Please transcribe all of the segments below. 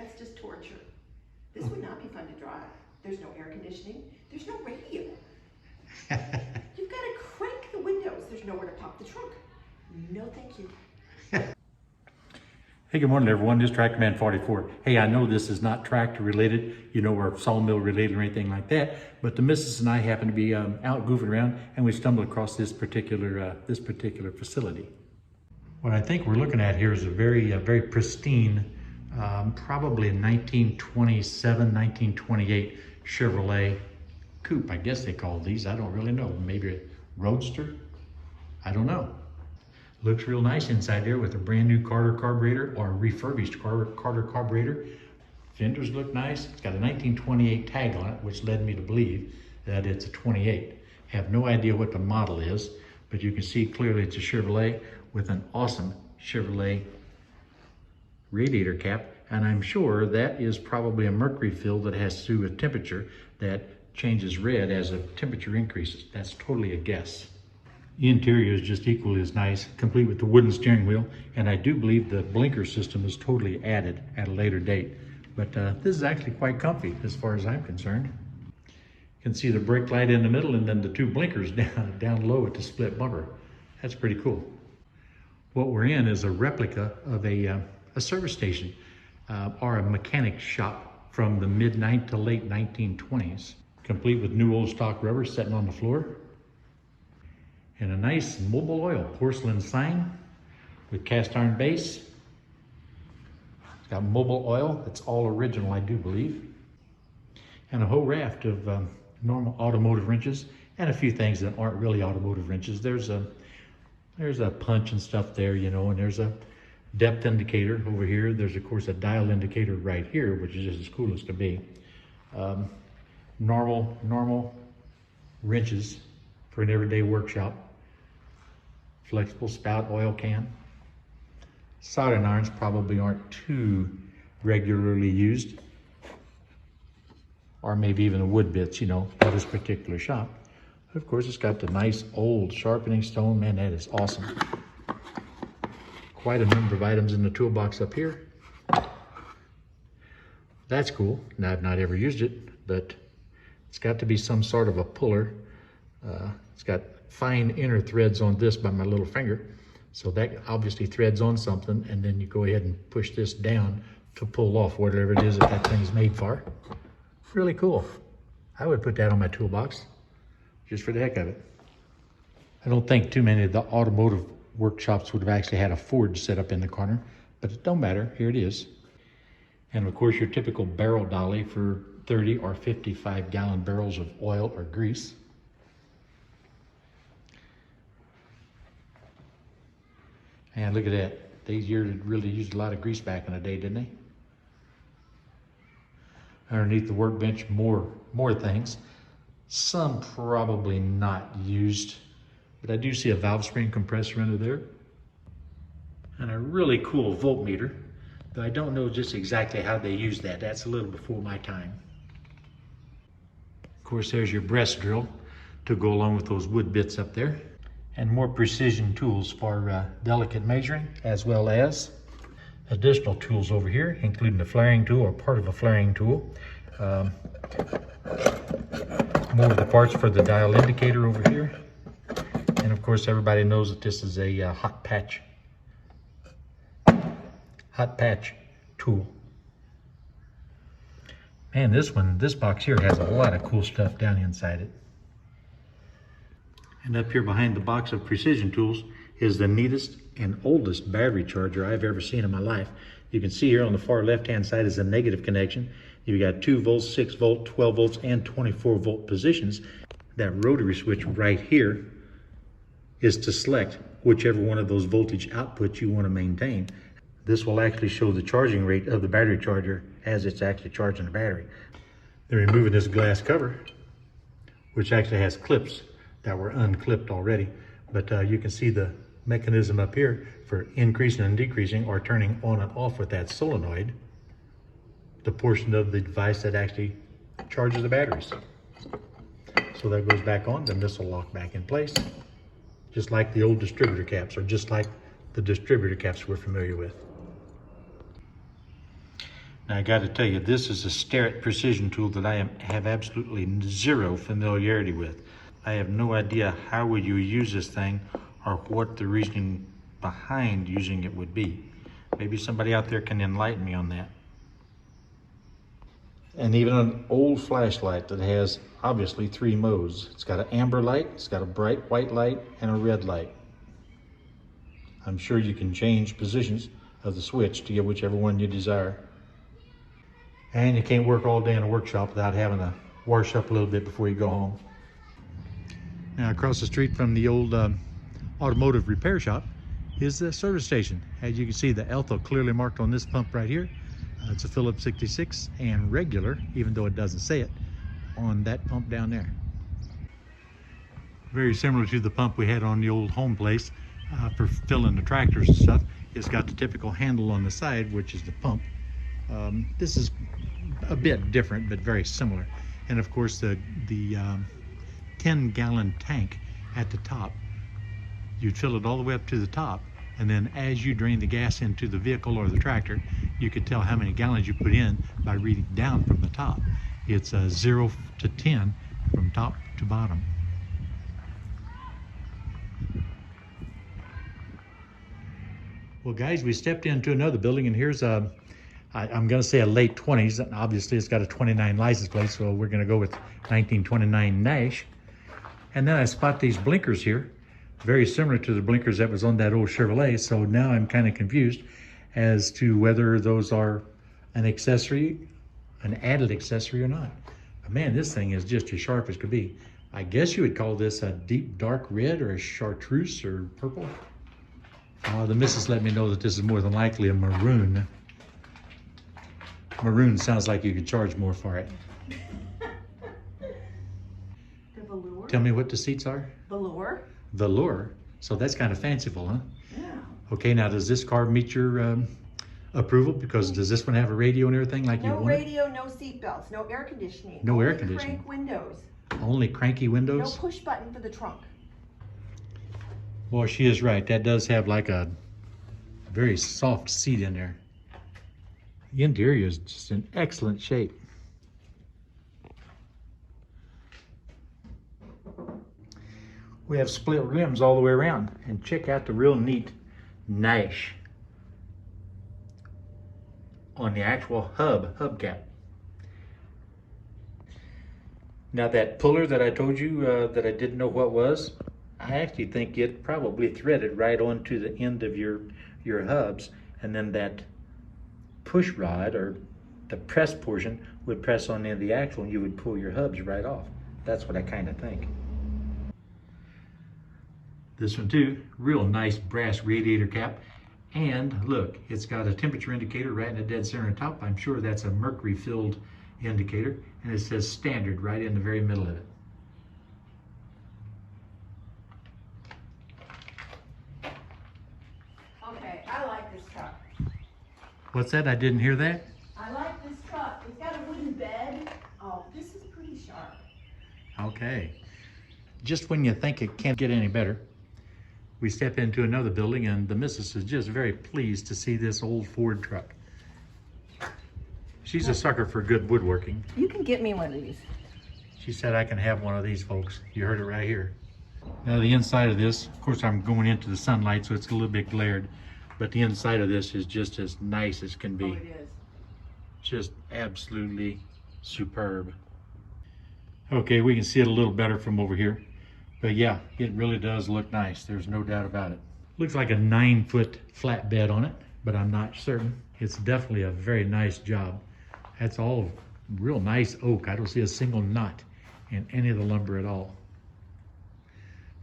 That's just torture. This would not be fun to drive. There's no air conditioning. There's no radio. You've got to crank the windows. There's nowhere to pop the trunk. No, thank you. Hey, good morning, everyone. This is Tractor Man 44. Hey, I know this is not tractor related, or sawmill related or anything like that, but the missus and I happen to be out goofing around, and we stumbled across this particular facility. What I think we're looking at here is a very pristine, probably a 1927, 1928 Chevrolet Coupe. I guess they call these. I don't really know. Maybe a Roadster. I don't know. Looks real nice inside there with a brand new Carter carburetor or a refurbished Carter carburetor. Fenders look nice. It's got a 1928 tag on it, which led me to believe that it's a 28. Have no idea what the model is, but you can see clearly it's a Chevrolet with an awesome Chevrolet radiator cap. And I'm sure that is probably a mercury fill that has to do with temperature that changes red as the temperature increases. That's totally a guess. The interior is just equally as nice, complete with the wooden steering wheel, and I do believe the blinker system is totally added at a later date. But this is actually quite comfy as far as I'm concerned. You can see the brake light in the middle and then the two blinkers down low at the split bumper. That's pretty cool. What we're in is a replica of a service station or a mechanic shop from the mid to late 1920s, complete with new old stock rubber sitting on the floor. And a nice Mobile Oil porcelain sign with cast iron base. It's got Mobile Oil, it's all original, I do believe. And a whole raft of normal automotive wrenches and a few things that aren't really automotive wrenches. There's a punch and stuff there, and there's a depth indicator over here. There's of course a dial indicator right here, which is just as cool as can be. Normal wrenches for an everyday workshop. Flexible spout oil can. Soldering irons probably aren't too regularly used. Or maybe even the wood bits, for this particular shop. Of course, it's got the nice old sharpening stone. Man, that is awesome. Quite a number of items in the toolbox up here. That's cool. Now, I've not ever used it, but it's got to be some sort of a puller. It's got fine inner threads on this by my little finger. So that obviously threads on something, and then you go ahead and push this down to pull off whatever it is that thing's made for. Really cool. I would put that on my toolbox just for the heck of it. I don't think too many of the automotive workshops would have actually had a forge set up in the corner, but it don't matter. Here it is. And of course, your typical barrel dolly for 30 or 55 gallon barrels of oil or grease. Man, look at that. They really used a lot of grease back in the day, didn't they? Underneath the workbench, more things. Some probably not used, but I do see a valve spring compressor under there. And a really cool voltmeter, though I don't know just exactly how they use that. That's a little before my time. Of course, there's your breast drill to go along with those wood bits up there. And more precision tools for delicate measuring, as well as additional tools over here, including a flaring tool or part of a flaring tool. More of the parts for the dial indicator over here. And of course, everybody knows that this is a hot patch tool. Man, this box here has a lot of cool stuff down inside it. And up here behind the box of precision tools is the neatest and oldest battery charger I've ever seen in my life. You can see here on the far left-hand side is a negative connection. You've got 2 volts, 6 volt, 12 volts, and 24 volt positions. That rotary switch right here is to select whichever one of those voltage outputs you want to maintain. This will actually show the charging rate of the battery charger as it's actually charging the battery. Then removing this glass cover, which actually has clips that were unclipped already, but you can see the mechanism up here for increasing and decreasing or turning on and off with that solenoid, the portion of the device that actually charges the batteries. So that goes back on, then this will lock back in place, just like the old distributor caps, or just like the distributor caps we're familiar with. Now I got to tell you, this is a stare-it precision tool that I have absolutely zero familiarity with. I have no idea how would you use this thing or what the reasoning behind using it would be. Maybe somebody out there can enlighten me on that. And even an old flashlight that has obviously 3 modes. It's got an amber light, it's got a bright white light, and a red light. I'm sure you can change positions of the switch to get whichever one you desire. And you can't work all day in a workshop without having to wash up a little bit before you go home. Now across the street from the old automotive repair shop is the service station. As you can see, the alpha clearly marked on this pump right here. It's a Phillips 66 and regular, even though it doesn't say it, on that pump down there. Very similar to the pump we had on the old home place for filling the tractors and stuff. It's got the typical handle on the side, which is the pump. This is a bit different, but very similar. And of course, the 10-gallon tank at the top, you'd fill it all the way up to the top, and then as you drain the gas into the vehicle or the tractor, you could tell how many gallons you put in by reading down from the top. It's 0 to 10 from top to bottom. Well guys, we stepped into another building, and here's I'm going to say a late 20s, and obviously it's got a 29 license plate, so we're going to go with 1929 Nash. And then I spot these blinkers here, very similar to the blinkers that was on that old Chevrolet, so now I'm kind of confused as to whether those are an accessory, an added accessory or not. But man, this thing is just as sharp as could be. I guess you would call this a deep dark red or a chartreuse or purple. The missus let me know that this is more than likely a maroon. Maroon sounds like you could charge more for it. The velour? Tell me what the seats are. Velour? Velour? So that's kind of fanciful, huh? Yeah. Okay, now does this car meet your approval? Because does this one have a radio and everything like you No want? radio, no seat belts, no air conditioning. No only air conditioning. Crank windows. Only cranky No windows? push button for the trunk. Well, she is right. That does have like a very soft seat in there. The interior is just in excellent shape. We have split rims all the way around, and check out the real neat Nash on the actual hubcap. Now that puller that I told you that I didn't know what was, I actually think it probably threaded right onto the end of your hubs, and then that push rod or the press portion would press on the end of the axle and you would pull your hubs right off. That's what I kind of think. This one too, real nice brass radiator cap. And look, it's got a temperature indicator right in the dead center on top. I'm sure that's a mercury filled indicator, and it says standard right in the very middle of it. Okay, I like this truck. What's that? I didn't hear that. I like this truck. It's got a wooden bed. Oh, this is pretty sharp. Okay. Just when you think it can't get any better, we step into another building, and the missus is just very pleased to see this old Ford truck. She's a sucker for good woodworking. You can get me one of these. She said I can have one of these, folks. You heard it right here. Now the inside of this, of course I'm going into the sunlight, so it's a little bit glared, but the inside of this is just as nice as can be. Oh, it is. Just absolutely superb. Okay, we can see it a little better from over here. But yeah, it really does look nice. There's no doubt about it. Looks like a 9-foot flatbed on it, but I'm not certain. It's definitely a very nice job. That's all real nice oak. I don't see a single knot in any of the lumber at all.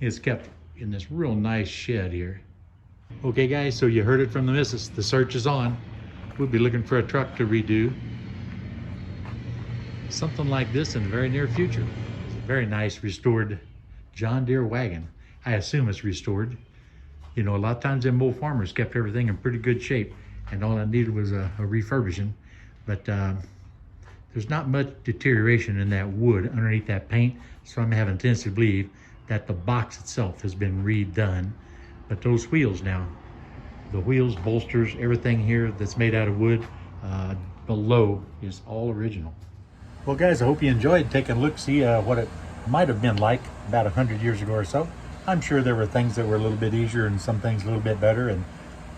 It's kept in this real nice shed here. Okay guys, so you heard it from the missus. The search is on. We'll be looking for a truck to redo. Something like this in the very near future. It's a very nice restored John Deere wagon. I assume it's restored. You know, a lot of times them old farmers kept everything in pretty good shape, and all I needed was a refurbishing. But there's not much deterioration in that wood underneath that paint, so I'm having a tendency to believe that the box itself has been redone. But those wheels now, the wheels, bolsters, everything here that's made out of wood, below is all original. Well guys, I hope you enjoyed taking a look, see what it might have been like about 100 years ago or so. I'm sure there were things that were a little bit easier and some things a little bit better, and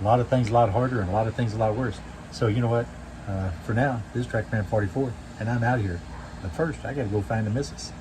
a lot of things a lot harder and a lot of things a lot worse. So you know what, for now, this is Trackman 44 and I'm out here. But first, I gotta go find the missus.